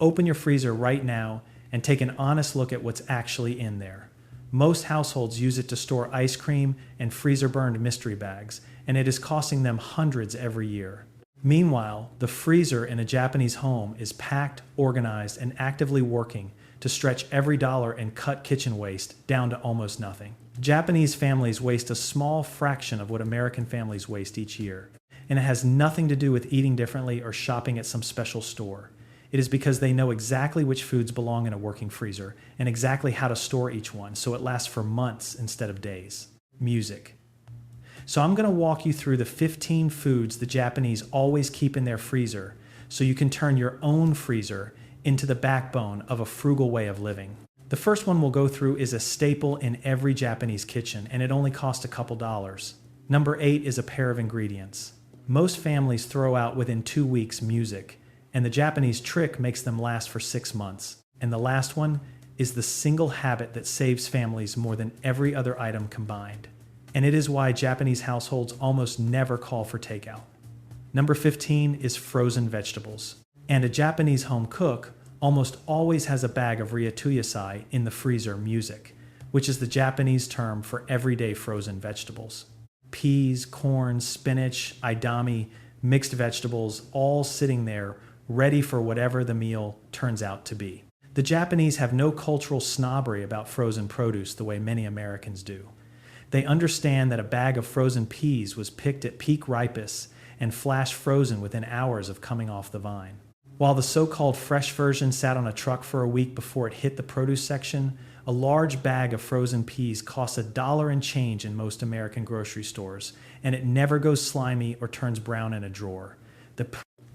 open your freezer right now and take an honest look at what's actually in there. Most households use it to store ice cream and freezer-burned mystery bags, and it is costing them hundreds every year. Meanwhile, the freezer in a Japanese home is packed, organized, and actively working to stretch every dollar and cut kitchen waste down to almost nothing. Japanese families waste a small fraction of what American families waste each year, and it has nothing to do with eating differently or shopping at some special store. It is because they know exactly which foods belong in a working freezer and exactly how to store each one so it lasts for months instead of days. Music. So I'm going to walk you through the 15 foods the Japanese always keep in their freezer so you can turn your own freezer into the backbone of a frugal way of living. The first one we'll go through is a staple in every Japanese kitchen, and it only costs a couple dollars. Number 8 is a pair of ingredients. Most families throw out within 2 weeks music, and the Japanese trick makes them last for 6 months. And the last one is the single habit that saves families more than every other item combined. And it is why Japanese households almost never call for takeout. Number 15 is frozen vegetables. And a Japanese home cook almost always has a bag of ryotuyasai in the freezer music, which is the Japanese term for everyday frozen vegetables. Peas, corn, spinach, idami, mixed vegetables, all sitting there ready for whatever the meal turns out to be. The Japanese have no cultural snobbery about frozen produce the way many Americans do. They understand that a bag of frozen peas was picked at peak ripeness and flash frozen within hours of coming off the vine. While the so-called fresh version sat on a truck for a week before it hit the produce section, a large bag of frozen peas costs $1 and change in most American grocery stores, and it never goes slimy or turns brown in a drawer. The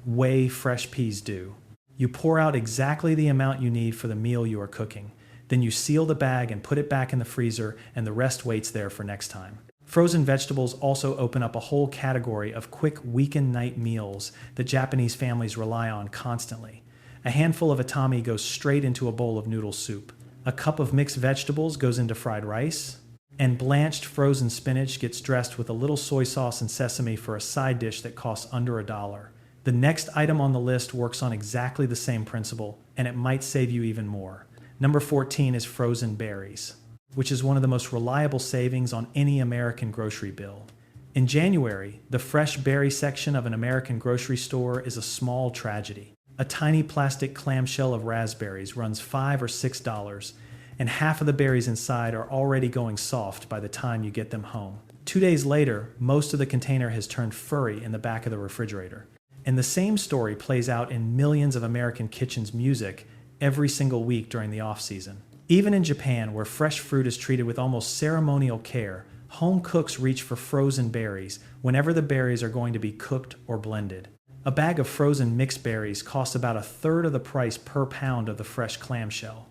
way fresh peas do. You pour out exactly the amount you need for the meal you are cooking. Then you seal the bag and put it back in the freezer, and the rest waits there for next time. Frozen vegetables also open up a whole category of quick weekend night meals that Japanese families rely on constantly. A handful of atami goes straight into a bowl of noodle soup. A cup of mixed vegetables goes into fried rice. And blanched frozen spinach gets dressed with a little soy sauce and sesame for a side dish that costs under $1. The next item on the list works on exactly the same principle, and it might save you even more. Number 14 is frozen berries, which is one of the most reliable savings on any American grocery bill. In January, the fresh berry section of an American grocery store is a small tragedy. A tiny plastic clamshell of raspberries runs $5 or $6, and half of the berries inside are already going soft by the time you get them home. 2 days later, most of the container has turned furry in the back of the refrigerator. And the same story plays out in millions of American kitchens' music every single week during the off-season. Even in Japan, where fresh fruit is treated with almost ceremonial care, home cooks reach for frozen berries whenever the berries are going to be cooked or blended. A bag of frozen mixed berries costs about a third of the price per pound of the fresh clamshell.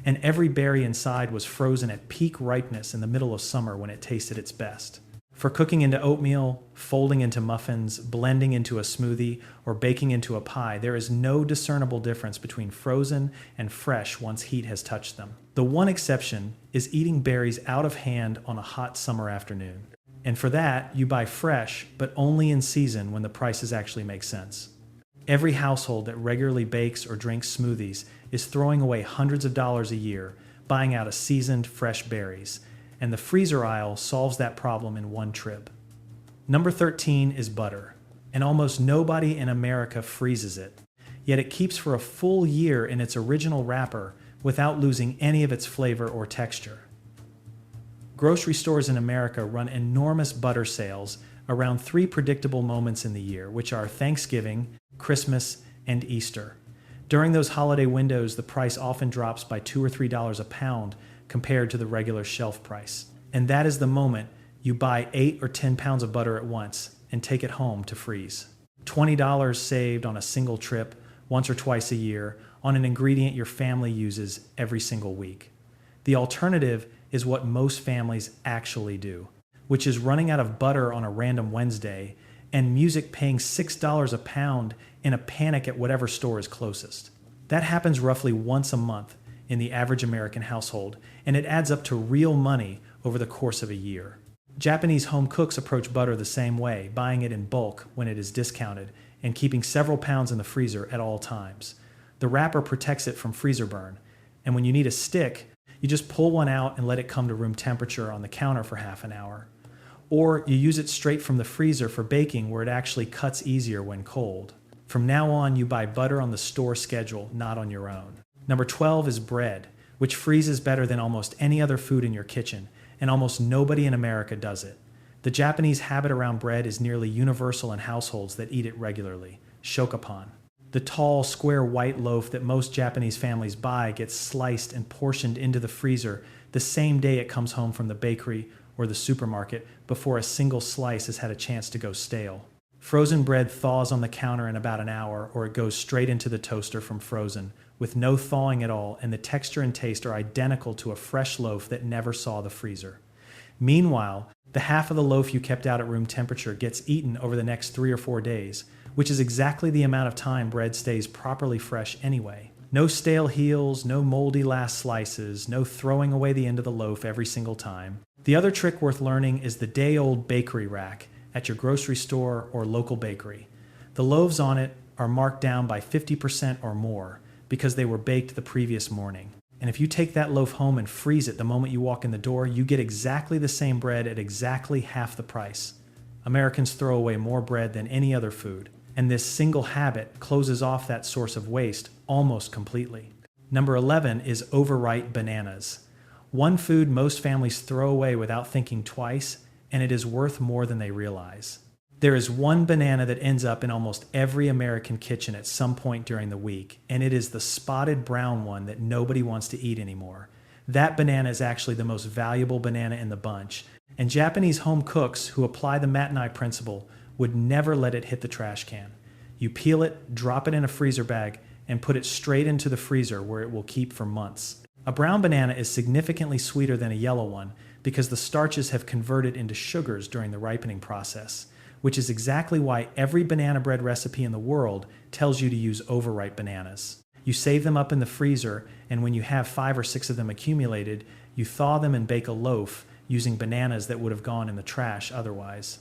And every berry inside was frozen at peak ripeness in the middle of summer when it tasted its best. For cooking into oatmeal, folding into muffins, blending into a smoothie, or baking into a pie, there is no discernible difference between frozen and fresh once heat has touched them. The one exception is eating berries out of hand on a hot summer afternoon. And for that, you buy fresh, but only in season when the prices actually make sense. Every household that regularly bakes or drinks smoothies is throwing away hundreds of dollars a year buying out a seasoned, fresh berries. And the freezer aisle solves that problem in one trip. Number 13 is butter, and almost nobody in America freezes it, yet it keeps for a full year in its original wrapper without losing any of its flavor or texture. Grocery stores in America run enormous butter sales around 3 predictable moments in the year, which are Thanksgiving, Christmas, and Easter. During those holiday windows, the price often drops by $2 or $3 a pound compared to the regular shelf price. And that is the moment you buy 8 or 10 pounds of butter at once and take it home to freeze. $20 saved on a single trip, once or twice a year, on an ingredient your family uses every single week. The alternative is what most families actually do, which is running out of butter on a random Wednesday and music paying $6 a pound in a panic at whatever store is closest. That happens roughly once a month in the average American household, and it adds up to real money over the course of a year. Japanese home cooks approach butter the same way, buying it in bulk when it is discounted and keeping several pounds in the freezer at all times. The wrapper protects it from freezer burn. And when you need a stick, you just pull one out and let it come to room temperature on the counter for half an hour. Or you use it straight from the freezer for baking where it actually cuts easier when cold. From now on, you buy butter on the store schedule, not on your own. Number 12 is bread, which freezes better than almost any other food in your kitchen, and almost nobody in America does it. The Japanese habit around bread is nearly universal in households that eat it regularly. Shokapan. The tall, square white loaf that most Japanese families buy gets sliced and portioned into the freezer the same day it comes home from the bakery or the supermarket before a single slice has had a chance to go stale. Frozen bread thaws on the counter in about an hour, or it goes straight into the toaster from frozen, with no thawing at all, and the texture and taste are identical to a fresh loaf that never saw the freezer. Meanwhile, the half of the loaf you kept out at room temperature gets eaten over the next 3 or 4 days, which is exactly the amount of time bread stays properly fresh anyway. No stale heels, no moldy last slices, no throwing away the end of the loaf every single time. The other trick worth learning is the day-old bakery rack at your grocery store or local bakery. The loaves on it are marked down by 50% or more because they were baked the previous morning. And if you take that loaf home and freeze it the moment you walk in the door, you get exactly the same bread at exactly half the price. Americans throw away more bread than any other food, and this single habit closes off that source of waste almost completely. Number 11 is overripe bananas. One food most families throw away without thinking twice, and it is worth more than they realize. There is one banana that ends up in almost every American kitchen at some point during the week, and it is the spotted brown one that nobody wants to eat anymore. That banana is actually the most valuable banana in the bunch, and Japanese home cooks who apply the Matanai principle would never let it hit the trash can. You peel it, drop it in a freezer bag, and put it straight into the freezer where it will keep for months. A brown banana is significantly sweeter than a yellow one because the starches have converted into sugars during the ripening process, which is exactly why every banana bread recipe in the world tells you to use overripe bananas. You save them up in the freezer, and when you have 5 or 6 of them accumulated, you thaw them and bake a loaf using bananas that would have gone in the trash otherwise.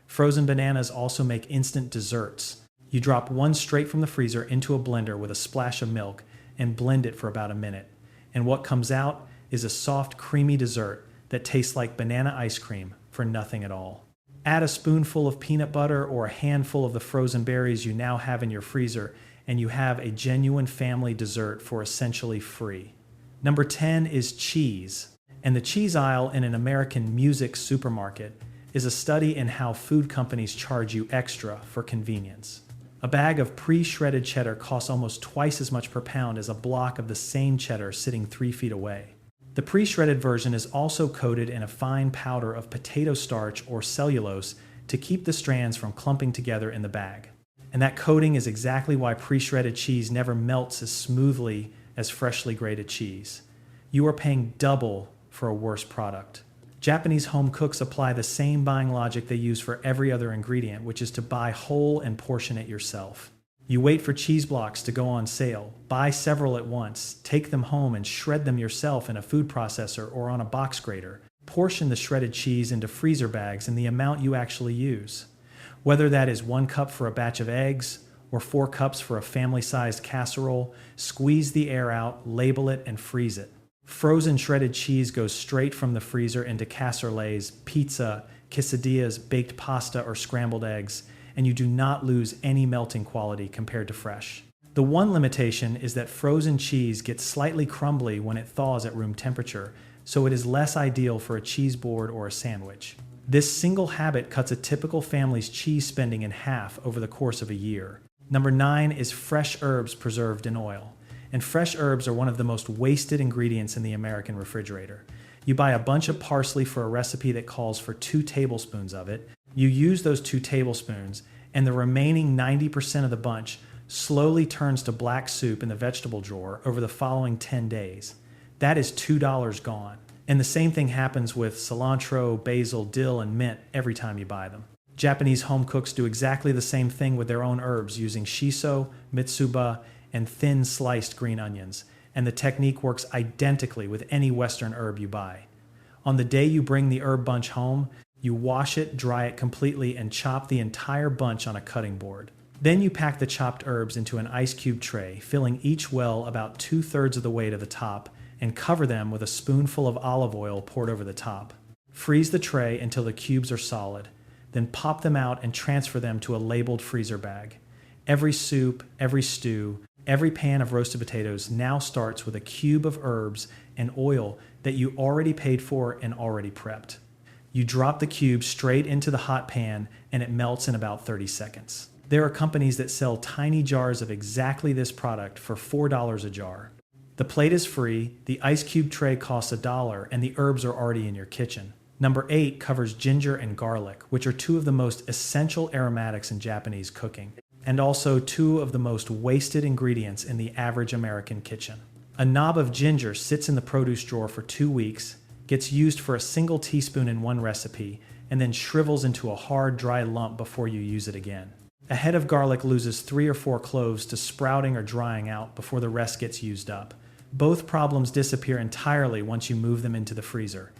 Frozen bananas also make instant desserts. You drop one straight from the freezer into a blender with a splash of milk and blend it for about a minute. And what comes out is a soft, creamy dessert that tastes like banana ice cream for nothing at all. Add a spoonful of peanut butter or a handful of the frozen berries you now have in your freezer, and you have a genuine family dessert for essentially free. Number 10 is cheese. And the cheese aisle in an American music supermarket is a study in how food companies charge you extra for convenience. A bag of pre-shredded cheddar costs almost twice as much per pound as a block of the same cheddar sitting 3 feet away. The pre-shredded version is also coated in a fine powder of potato starch or cellulose to keep the strands from clumping together in the bag. And that coating is exactly why pre-shredded cheese never melts as smoothly as freshly grated cheese. You are paying double for a worse product. Japanese home cooks apply the same buying logic they use for every other ingredient, which is to buy whole and portion it yourself. You wait for cheese blocks to go on sale, buy several at once, take them home and shred them yourself in a food processor or on a box grater. Portion the shredded cheese into freezer bags in the amount you actually use. Whether that is 1 cup for a batch of eggs or 4 cups for a family-sized casserole, squeeze the air out, label it, and freeze it. Frozen shredded cheese goes straight from the freezer into casseroles, pizza, quesadillas, baked pasta, or scrambled eggs, and you do not lose any melting quality compared to fresh. The one limitation is that frozen cheese gets slightly crumbly when it thaws at room temperature, so it is less ideal for a cheese board or a sandwich. This single habit cuts a typical family's cheese spending in half over the course of a year. Number 9 is fresh herbs preserved in oil. And fresh herbs are one of the most wasted ingredients in the American refrigerator. You buy a bunch of parsley for a recipe that calls for 2 tablespoons of it. You use those 2 tablespoons, and the remaining 90% of the bunch slowly turns to black soup in the vegetable drawer over the following 10 days. That is $2 gone. And the same thing happens with cilantro, basil, dill, and mint every time you buy them. Japanese home cooks do exactly the same thing with their own herbs using shiso, mitsuba, and thin sliced green onions, and the technique works identically with any Western herb you buy. On the day you bring the herb bunch home, you wash it, dry it completely, and chop the entire bunch on a cutting board. Then you pack the chopped herbs into an ice cube tray, filling each well about 2/3 of the way to the top, and cover them with a spoonful of olive oil poured over the top. Freeze the tray until the cubes are solid. Then pop them out and transfer them to a labeled freezer bag. Every soup, every stew, every pan of roasted potatoes now starts with a cube of herbs and oil that you already paid for and already prepped. You drop the cube straight into the hot pan and it melts in about 30 seconds. There are companies that sell tiny jars of exactly this product for $4 a jar. The plate is free, the ice cube tray costs $1, and the herbs are already in your kitchen. Number 8 covers ginger and garlic, which are two of the most essential aromatics in Japanese cooking, and also two of the most wasted ingredients in the average American kitchen. A knob of ginger sits in the produce drawer for 2 weeks, gets used for a single teaspoon in one recipe, and then shrivels into a hard, dry lump before you use it again. A head of garlic loses 3 or 4 cloves to sprouting or drying out before the rest gets used up. Both problems disappear entirely once you move them into the freezer.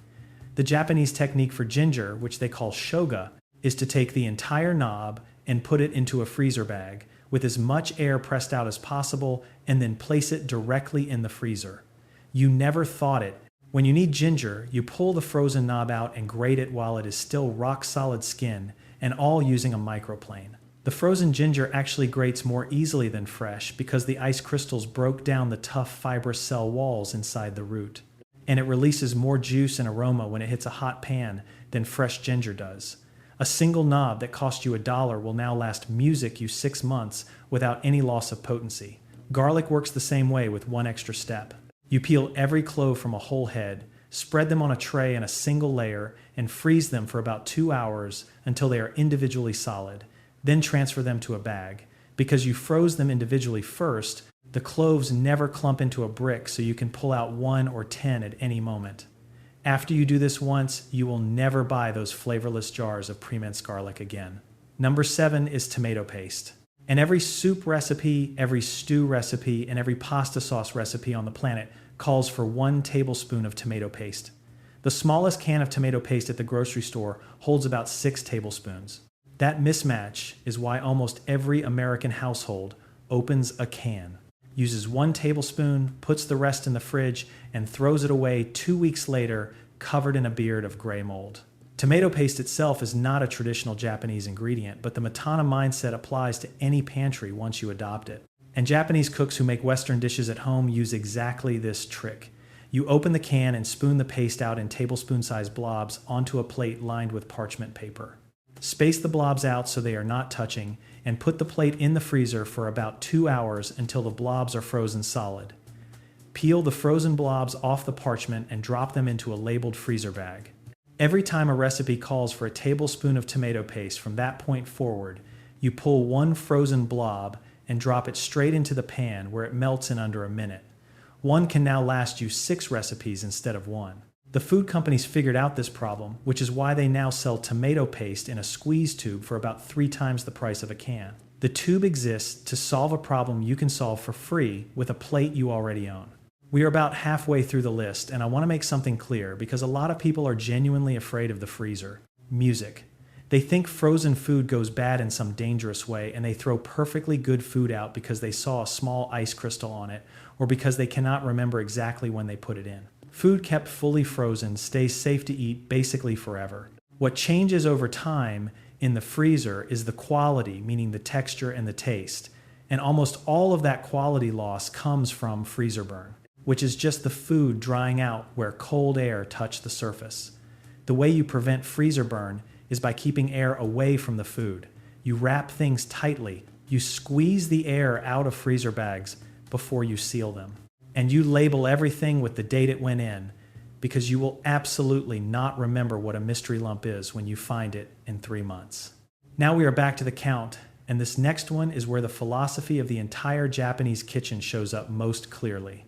The Japanese technique for ginger, which they call shoga, is to take the entire knob and put it into a freezer bag with as much air pressed out as possible and then place it directly in the freezer. You never thought it. When you need ginger, you pull the frozen knob out and grate it while it is still rock-solid skin, and all using a microplane. The frozen ginger actually grates more easily than fresh because the ice crystals broke down the tough fibrous cell walls inside the root. And it releases more juice and aroma when it hits a hot pan than fresh ginger does. A single knob that cost you $1 will now last music you 6 months without any loss of potency. Garlic works the same way with one extra step. You peel every clove from a whole head, spread them on a tray in a single layer, and freeze them for about 2 hours until they are individually solid. Then transfer them to a bag. Because you froze them individually first, the cloves never clump into a brick so you can pull out 1 or 10 at any moment. After you do this once, you will never buy those flavorless jars of pre-minced garlic again. Number 7 is tomato paste. And every soup recipe, every stew recipe, and every pasta sauce recipe on the planet calls for 1 tablespoon of tomato paste. The smallest can of tomato paste at the grocery store holds about 6 tablespoons. That mismatch is why almost every American household opens a can, uses 1 tablespoon, puts the rest in the fridge, and throws it away 2 weeks later, covered in a beard of gray mold. Tomato paste itself is not a traditional Japanese ingredient, but the Matana mindset applies to any pantry once you adopt it. And Japanese cooks who make Western dishes at home use exactly this trick. You open the can and spoon the paste out in tablespoon-sized blobs onto a plate lined with parchment paper. Space the blobs out so they are not touching, and put the plate in the freezer for about 2 hours until the blobs are frozen solid. Peel the frozen blobs off the parchment and drop them into a labeled freezer bag. Every time a recipe calls for a tablespoon of tomato paste from that point forward, you pull 1 frozen blob and drop it straight into the pan where it melts in under a minute. One can now last you 6 recipes instead of 1. The food companies figured out this problem, which is why they now sell tomato paste in a squeeze tube for about 3 times the price of a can. The tube exists to solve a problem you can solve for free with a plate you already own. We are about halfway through the list, and I want to make something clear because a lot of people are genuinely afraid of the freezer. Music. They think frozen food goes bad in some dangerous way, and they throw perfectly good food out because they saw a small ice crystal on it, or because they cannot remember exactly when they put it in. Food kept fully frozen stays safe to eat basically forever. What changes over time in the freezer is the quality, meaning the texture and the taste. And almost all of that quality loss comes from freezer burn, which is just the food drying out where cold air touched the surface. The way you prevent freezer burn is by keeping air away from the food. You wrap things tightly. You squeeze the air out of freezer bags before you seal them. And you label everything with the date it went in, because you will absolutely not remember what a mystery lump is when you find it in 3 months. Now we are back to the count, and this next one is where the philosophy of the entire Japanese kitchen shows up most clearly.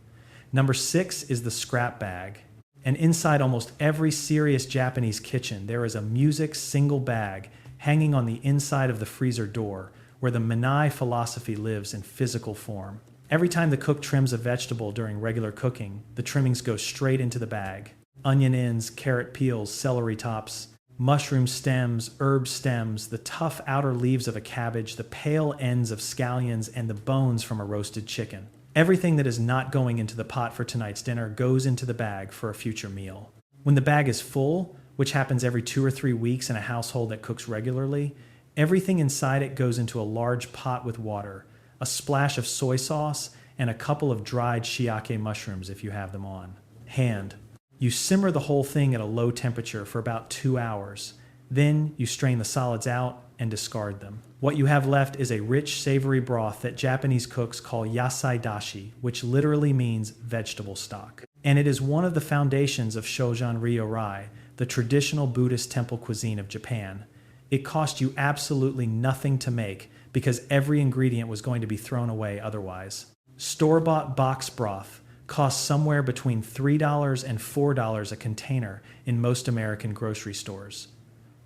Number 6 is the scrap bag. And inside almost every serious Japanese kitchen, there is a music single bag hanging on the inside of the freezer door, where the Manai philosophy lives in physical form. Every time the cook trims a vegetable during regular cooking, the trimmings go straight into the bag. Onion ends, carrot peels, celery tops. Mushroom stems, herb stems, the tough outer leaves of a cabbage, the pale ends of scallions, and the bones from a roasted chicken. Everything that is not going into the pot for tonight's dinner goes into the bag for a future meal. When the bag is full, which happens every 2 or 3 weeks in a household that cooks regularly, everything inside it goes into a large pot with water, a splash of soy sauce, and a couple of dried shiitake mushrooms if you have them on hand. You simmer the whole thing at a low temperature for about 2 hours. Then you strain the solids out and discard them. What you have left is a rich, savory broth that Japanese cooks call yasai dashi, which literally means vegetable stock. And it is one of the foundations of Shojan Ryo-rai, the traditional Buddhist temple cuisine of Japan. It cost you absolutely nothing to make because every ingredient was going to be thrown away otherwise. Store-bought box broth costs somewhere between $3 and $4 a container in most American grocery stores.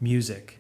Music.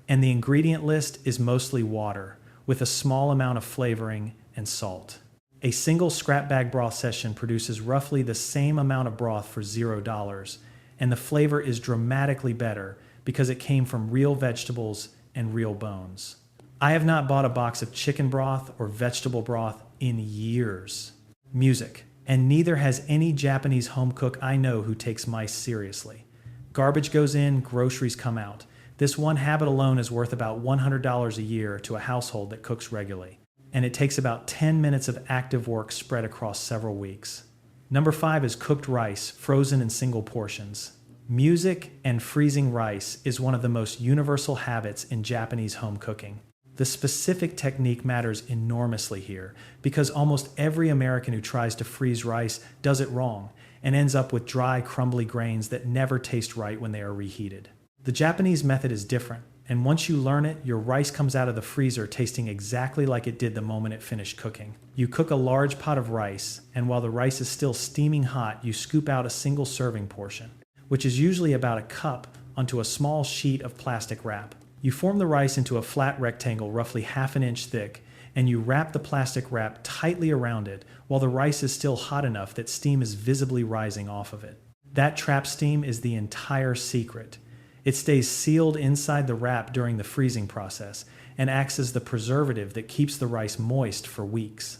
And the ingredient list is mostly water, with a small amount of flavoring and salt. A single scrap bag broth session produces roughly the same amount of broth for $0, and the flavor is dramatically better because it came from real vegetables and real bones. I have not bought a box of chicken broth or vegetable broth in years. Music. And neither has any Japanese home cook I know who takes mice seriously. Garbage goes in, groceries come out. This one habit alone is worth about $100 a year to a household that cooks regularly. And it takes about 10 minutes of active work spread across several weeks. Number 5 is cooked rice, frozen in single portions. Music and freezing rice is one of the most universal habits in Japanese home cooking. The specific technique matters enormously here because almost every American who tries to freeze rice does it wrong and ends up with dry, crumbly grains that never taste right when they are reheated. The Japanese method is different, and once you learn it, your rice comes out of the freezer tasting exactly like it did the moment it finished cooking. You cook a large pot of rice, and while the rice is still steaming hot, you scoop out a single serving portion, which is usually about a cup, onto a small sheet of plastic wrap. You form the rice into a flat rectangle roughly half an inch thick, and you wrap the plastic wrap tightly around it while the rice is still hot enough that steam is visibly rising off of it. That trap steam is the entire secret. It stays sealed inside the wrap during the freezing process and acts as the preservative that keeps the rice moist for weeks.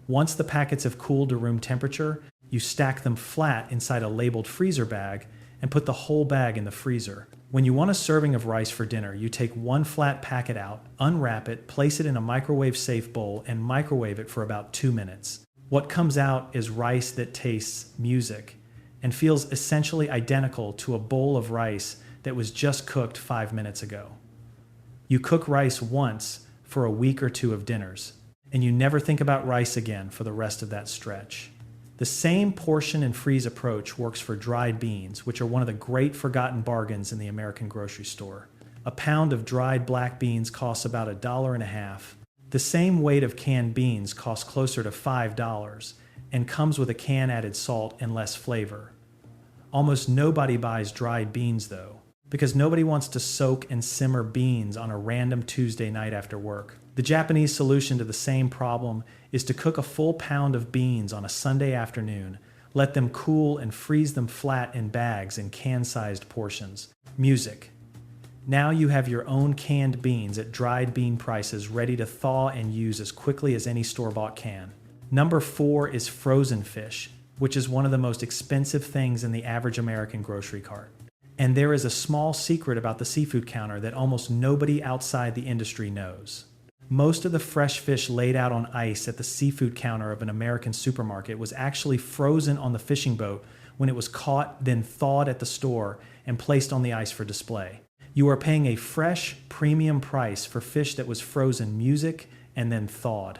Once the packets have cooled to room temperature, you stack them flat inside a labeled freezer bag and put the whole bag in the freezer. When you want a serving of rice for dinner, you take one flat packet out, unwrap it, place it in a microwave-safe bowl, and microwave it for about 2 minutes. What comes out is rice that tastes music and feels essentially identical to a bowl of rice that was just cooked 5 minutes ago. You cook rice once for a week or 2 of dinners, and you never think about rice again for the rest of that stretch. The same portion and freeze approach works for dried beans, which are one of the great forgotten bargains in the American grocery store. A pound of dried black beans costs about $1.50. The same weight of canned beans costs closer to $5 and comes with a can added salt and less flavor. Almost nobody buys dried beans though, because nobody wants to soak and simmer beans on a random Tuesday night after work. The Japanese solution to the same problem is to cook a full pound of beans on a Sunday afternoon, let them cool and freeze them flat in bags in can-sized portions. Music. Now you have your own canned beans at dried bean prices ready to thaw and use as quickly as any store-bought can. Number 4 is frozen fish, which is one of the most expensive things in the average American grocery cart. And there is a small secret about the seafood counter that almost nobody outside the industry knows. Most of the fresh fish laid out on ice at the seafood counter of an American supermarket was actually frozen on the fishing boat when it was caught, then thawed at the store and placed on the ice for display. You are paying a fresh, premium price for fish that was frozen music and then thawed,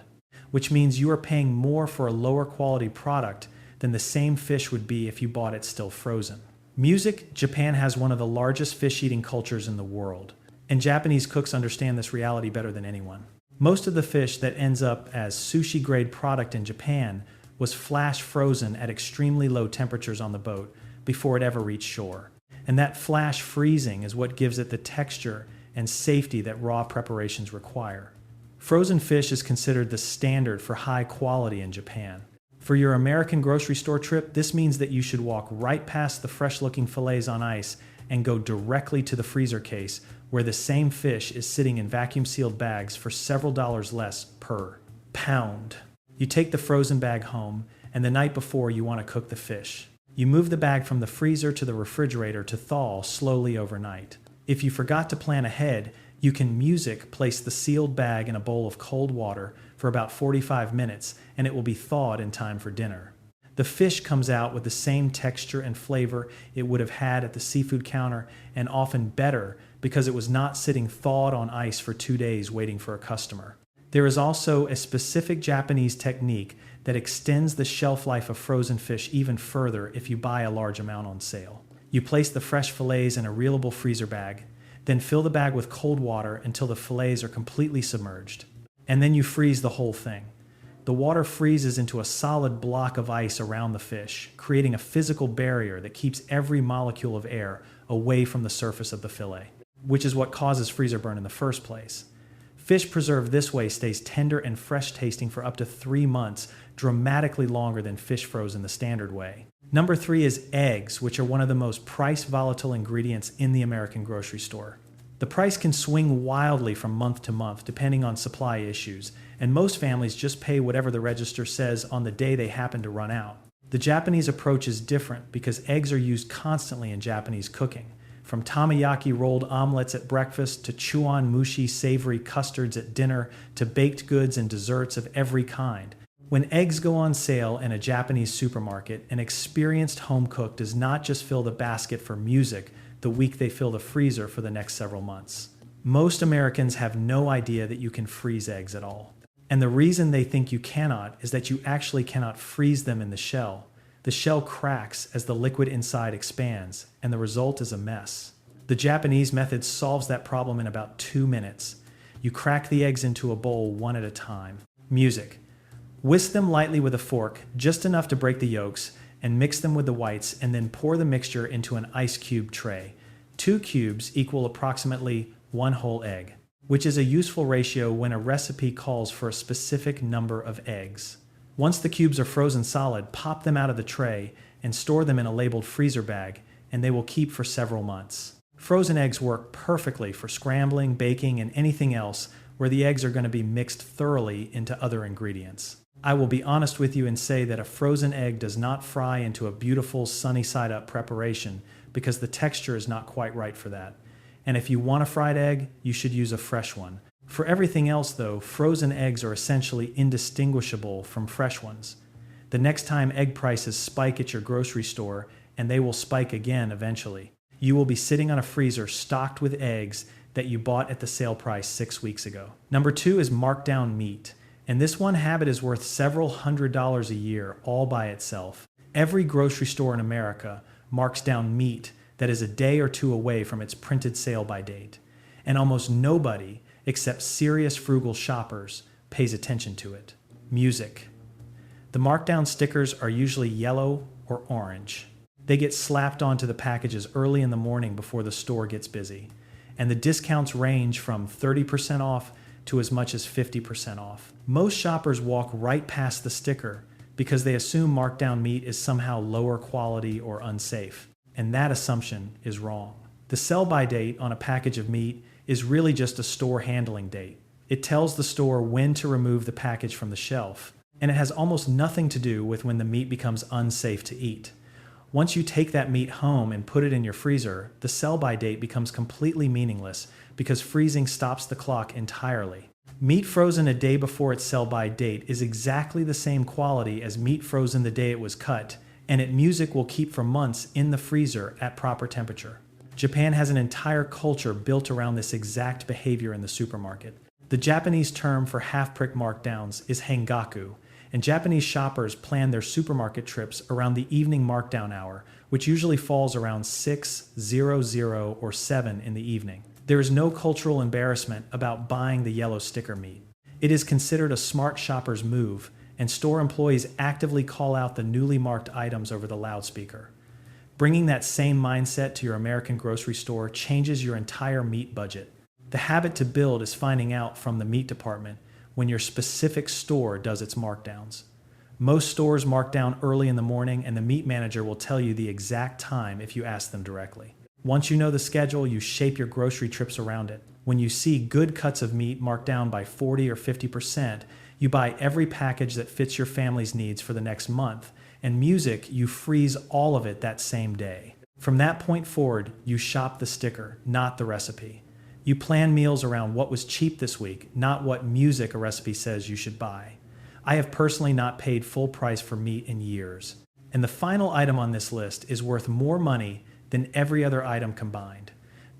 which means you are paying more for a lower quality product than the same fish would be if you bought it still frozen. Music. Japan has one of the largest fish-eating cultures in the world, and Japanese cooks understand this reality better than anyone. Most of the fish that ends up as sushi-grade product in Japan was flash frozen at extremely low temperatures on the boat before it ever reached shore. And that flash freezing is what gives it the texture and safety that raw preparations require. Frozen fish is considered the standard for high quality in Japan. For your American grocery store trip, this means that you should walk right past the fresh-looking fillets on ice and go directly to the freezer case where the same fish is sitting in vacuum-sealed bags for several dollars less per pound. You take the frozen bag home, and the night before you want to cook the fish. You move the bag from the freezer to the refrigerator to thaw slowly overnight. If you forgot to plan ahead, you can place the sealed bag in a bowl of cold water for about 45 minutes, and it will be thawed in time for dinner. The fish comes out with the same texture and flavor it would have had at the seafood counter, and often better because it was not sitting thawed on ice for 2 days waiting for a customer. There is also a specific Japanese technique that extends the shelf life of frozen fish even further if you buy a large amount on sale. You place the fresh fillets in a reelable freezer bag, then fill the bag with cold water until the fillets are completely submerged. And then you freeze the whole thing. The water freezes into a solid block of ice around the fish, creating a physical barrier that keeps every molecule of air away from the surface of the fillet, which is what causes freezer burn in the first place. Fish preserved this way stays tender and fresh tasting for up to 3 months, dramatically longer than fish frozen the standard way. Number 3 is eggs, which are one of the most price volatile ingredients in the American grocery store. The price can swing wildly from month to month depending on supply issues, and most families just pay whatever the register says on the day they happen to run out. The Japanese approach is different because eggs are used constantly in Japanese cooking. From tamayaki rolled omelets at breakfast to chuan mushi savory custards at dinner to baked goods and desserts of every kind. When eggs go on sale in a Japanese supermarket, an experienced home cook does not just fill the basket for music the week they fill the freezer for the next several months. Most Americans have no idea that you can freeze eggs at all. And the reason they think you cannot is that you actually cannot freeze them in the shell. The shell cracks as the liquid inside expands, and the result is a mess. The Japanese method solves that problem in about 2 minutes. You crack the eggs into a bowl one at a time. Music. Whisk them lightly with a fork, just enough to break the yolks, and mix them with the whites, and then pour the mixture into an ice cube tray. 2 cubes equal approximately 1 whole egg, which is a useful ratio when a recipe calls for a specific number of eggs. Once the cubes are frozen solid, pop them out of the tray and store them in a labeled freezer bag, and they will keep for several months. Frozen eggs work perfectly for scrambling, baking, and anything else where the eggs are going to be mixed thoroughly into other ingredients. I will be honest with you and say that a frozen egg does not fry into a beautiful sunny side up preparation because the texture is not quite right for that. And if you want a fried egg, you should use a fresh one. For everything else though, frozen eggs are essentially indistinguishable from fresh ones. The next time egg prices spike at your grocery store, and they will spike again eventually, you will be sitting on a freezer stocked with eggs that you bought at the sale price 6 weeks ago. Number 2 is markdown meat. And this one habit is worth several $100s a year all by itself. Every grocery store in America marks down meat that is a day or 2 away from its printed sale by date. And almost nobody, except serious frugal shoppers, pays attention to it. Music. The markdown stickers are usually yellow or orange. They get slapped onto the packages early in the morning before the store gets busy. And the discounts range from 30% off to as much as 50% off. Most shoppers walk right past the sticker because they assume markdown meat is somehow lower quality or unsafe, and that assumption is wrong. The sell-by date on a package of meat is really just a store handling date. It tells the store when to remove the package from the shelf, and it has almost nothing to do with when the meat becomes unsafe to eat. Once you take that meat home and put it in your freezer, the sell-by date becomes completely meaningless because freezing stops the clock entirely. Meat frozen a day before its sell-by date is exactly the same quality as meat frozen the day it was cut, and music will keep for months in the freezer at proper temperature. Japan has an entire culture built around this exact behavior in the supermarket. The Japanese term for half-prick markdowns is hengaku, and Japanese shoppers plan their supermarket trips around the evening markdown hour, which usually falls around 6:00 or 7 in the evening. There is no cultural embarrassment about buying the yellow sticker meat. It is considered a smart shopper's move, and store employees actively call out the newly marked items over the loudspeaker. Bringing that same mindset to your American grocery store changes your entire meat budget. The habit to build is finding out from the meat department when your specific store does its markdowns. Most stores mark down early in the morning, and the meat manager will tell you the exact time if you ask them directly. Once you know the schedule, you shape your grocery trips around it. When you see good cuts of meat marked down by 40 or 50%, you buy every package that fits your family's needs for the next month, and music, you freeze all of it that same day. From that point forward, you shop the sticker, not the recipe. You plan meals around what was cheap this week, not what music a recipe says you should buy. I have personally not paid full price for meat in years. And the final item on this list is worth more money than every other item combined.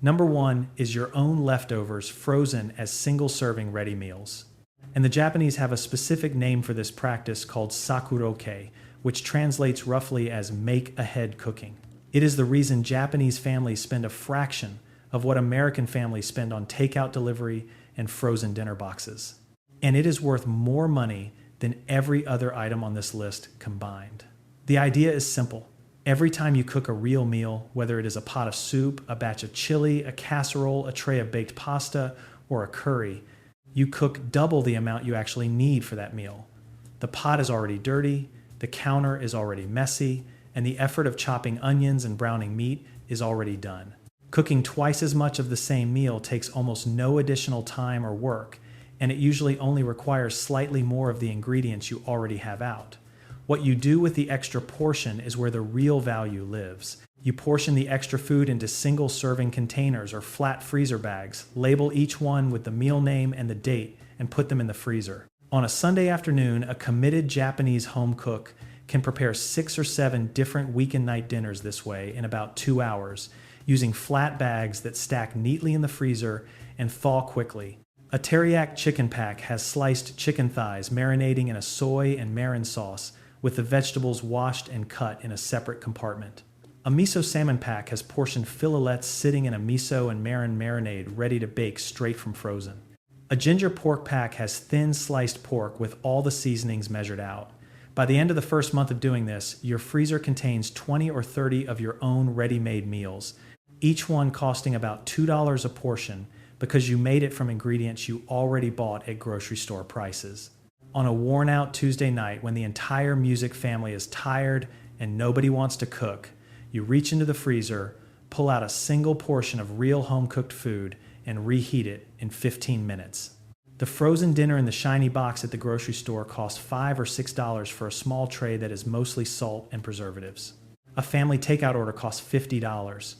Number 1 is your own leftovers frozen as single-serving ready meals. And the Japanese have a specific name for this practice called sakuroke, which translates roughly as make-ahead cooking. It is the reason Japanese families spend a fraction of what American families spend on takeout delivery and frozen dinner boxes. And it is worth more money than every other item on this list combined. The idea is simple. Every time you cook a real meal, whether it is a pot of soup, a batch of chili, a casserole, a tray of baked pasta, or a curry, you cook double the amount you actually need for that meal. The pot is already dirty, the counter is already messy, and the effort of chopping onions and browning meat is already done. Cooking twice as much of the same meal takes almost no additional time or work, and it usually only requires slightly more of the ingredients you already have out. What you do with the extra portion is where the real value lives. You portion the extra food into single-serving containers or flat freezer bags, label each one with the meal name and the date, and put them in the freezer. On a Sunday afternoon, a committed Japanese home cook can prepare 6 or 7 different weekend night dinners this way in about 2 hours, using flat bags that stack neatly in the freezer and thaw quickly. A teriyaki chicken pack has sliced chicken thighs marinating in a soy and mirin sauce, with the vegetables washed and cut in a separate compartment. A miso salmon pack has portioned fillets sitting in a miso and mirin marinade ready to bake straight from frozen. A ginger pork pack has thin sliced pork with all the seasonings measured out. By the end of the first month of doing this, your freezer contains 20 or 30 of your own ready-made meals, each one costing about $2 a portion because you made it from ingredients you already bought at grocery store prices. On a worn-out Tuesday night when the entire music family is tired and nobody wants to cook, you reach into the freezer, pull out a single portion of real home-cooked food, and reheat it in 15 minutes. The frozen dinner in the shiny box at the grocery store costs $5 or $6 for a small tray that is mostly salt and preservatives. A family takeout order costs $50.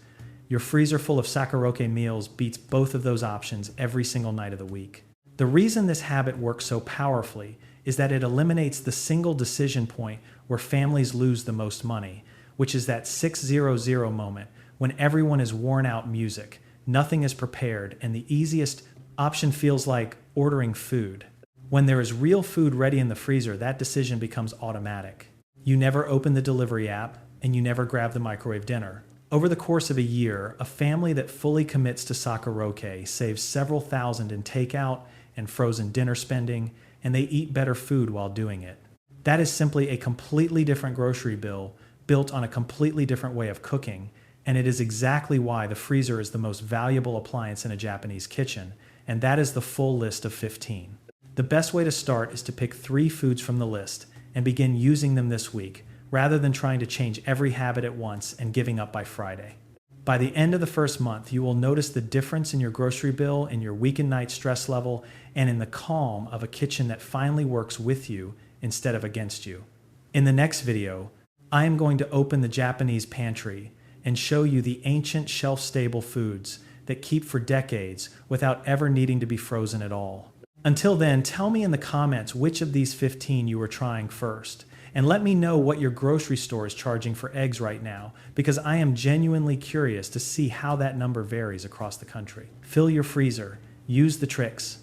Your freezer full of sakuroke meals beats both of those options every single night of the week. The reason this habit works so powerfully is that it eliminates the single decision point where families lose the most money, which is that 600 moment when everyone is worn out music, nothing is prepared, and the easiest option feels like ordering food. When there is real food ready in the freezer, that decision becomes automatic. You never open the delivery app, and you never grab the microwave dinner. Over the course of a year, a family that fully commits to sakuroke saves several thousand in takeout and frozen dinner spending, and they eat better food while doing it. That is simply a completely different grocery bill built on a completely different way of cooking, and it is exactly why the freezer is the most valuable appliance in a Japanese kitchen, and that is the full list of 15. The best way to start is to pick 3 foods from the list and begin using them this week, rather than trying to change every habit at once and giving up by Friday. By the end of the first month, you will notice the difference in your grocery bill, in your weekend night stress level, and in the calm of a kitchen that finally works with you instead of against you. In the next video, I am going to open the Japanese pantry and show you the ancient shelf-stable foods that keep for decades without ever needing to be frozen at all. Until then, tell me in the comments which of these 15 you are trying first, and let me know what your grocery store is charging for eggs right now, because I am genuinely curious to see how that number varies across the country. Fill your freezer, use the tricks,